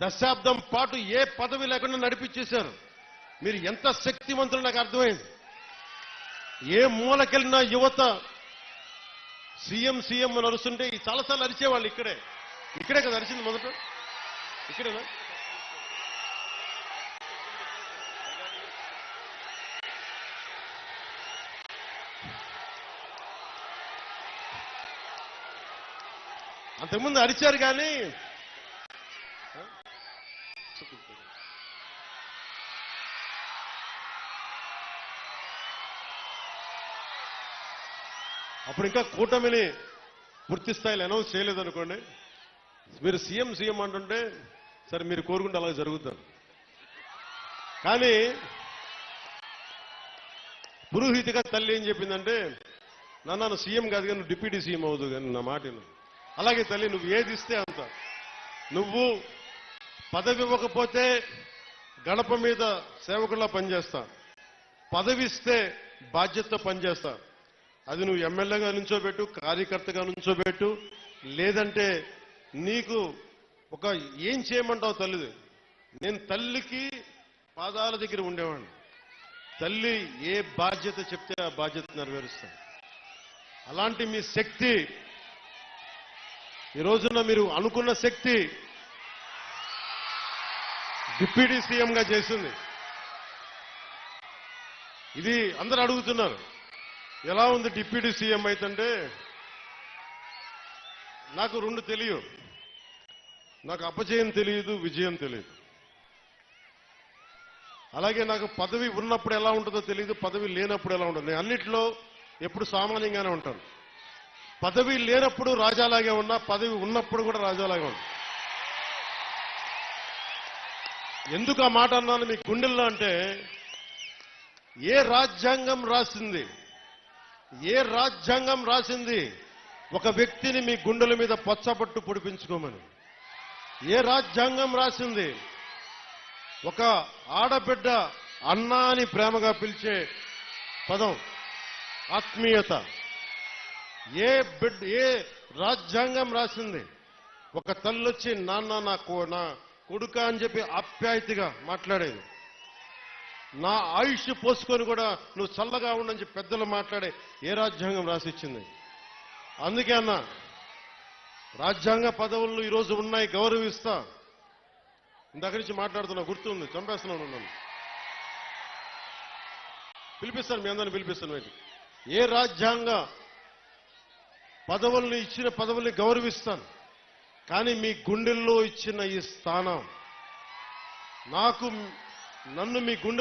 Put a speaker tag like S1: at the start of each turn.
S1: దశాబ్దం పాటు ఏ పదవి లేకుండా నడిపించేశారు. మీరు ఎంత శక్తివంతులు నాకు అర్థమైంది. ఏ మూలకెళ్ళినా యువత సీఎం అని అరుస్తుంటే చాలాసార్లు అరిచేవాళ్ళు. ఇక్కడే కదా అరిచింది మొదట, ఇక్కడేనా? అంతకుముందు అరిచారు కానీ అప్పుడు ఇంకా కూటమిని పూర్తి స్థాయిలో అనౌన్స్ చేయలేదనుకోండి, మీరు సీఎం అంటుంటే సరే మీరు కోరుకుంటే అలా జరుగుతారు. కానీ పురోహితిగా తల్లి ఏం చెప్పిందంటే, నాన్న సీఎం కాదు కానీ నువ్వు డిప్యూటీ సీఎం అవ్వదు కానీ నా మాట. అలాగే తల్లి, నువ్వు ఏది ఇస్తే అంత. నువ్వు పదవి ఇవ్వకపోతే గడప మీద సేవకుల్లా పనిచేస్తా, పదవి ఇస్తే బాధ్యతతో పనిచేస్తా. అది నువ్వు ఎమ్మెల్యేగా నుంచోబెట్టు, కార్యకర్తగా నుంచోబెట్టు, లేదంటే నీకు ఒక ఏం చేయమంటావు తల్లిది. నేను తల్లికి పాదాల దగ్గర ఉండేవాడిని. తల్లి ఏ బాధ్యత చెప్తే ఆ బాధ్యత నెరవేరుస్తాను. అలాంటి మీ శక్తి ఈ రోజున మీరు అనుకున్న శక్తి డిప్యూటీ సీఎంగా చేసింది. ఇది అందరూ అడుగుతున్నారు, ఎలా ఉంది డిప్యూటీ సీఎం అయితే? నాకు రెండు తెలియదు. నాకు అపజయం తెలియదు, విజయం తెలియదు. అలాగే నాకు పదవి ఉన్నప్పుడు ఎలా ఉంటుందో తెలియదు, పదవి లేనప్పుడు ఎలా ఉంటుంది. నేను అన్నిట్లో ఎప్పుడు సామాన్యంగానే ఉంటాను. పదవి లేనప్పుడు రాజాలాగే ఉన్నా, పదవి ఉన్నప్పుడు కూడా రాజాలాగే ఉన్నా. ఎందుకు ఆ మాట అన్నాను మీ గుండెల్లో అంటే, ఏ రాజ్యాంగం రాసింది ఒక వ్యక్తిని మీ గుండెల మీద పచ్చబట్టు పొడిపించుకోమని? ఏ రాజ్యాంగం రాసింది ఒక ఆడబిడ్డ అన్నా అని ప్రేమగా పిలిచే పదం ఆత్మీయత? ఏ రాజ్యాంగం రాసింది ఒక తల్లొచ్చి నాన్న నా కొడుక అని చెప్పి ఆప్యాయతగా మాట్లాడేది? నా ఆయుష్ పోసుకొని కూడా నువ్వు చల్లగా ఉండని చెప్పి పెద్దలు మాట్లాడే ఏ రాజ్యాంగం రాసిచ్చింది? అందుకే అన్న, రాజ్యాంగ పదవులు ఈరోజు ఉన్నాయి, గౌరవిస్తా. ఇందాక నుంచి మాట్లాడుతున్నా, గుర్తుంది, చంపేస్తున్నాను నన్ను. పిలిపిస్తాను, మీ అందరిని పిలిపిస్తాను. ఏ రాజ్యాంగ పదవుల్ని ఇచ్చిన పదవుల్ని గౌరవిస్తాను. కానీ మీ గుండెల్లో ఇచ్చిన ఈ స్థానం నన్ను మీ గుండె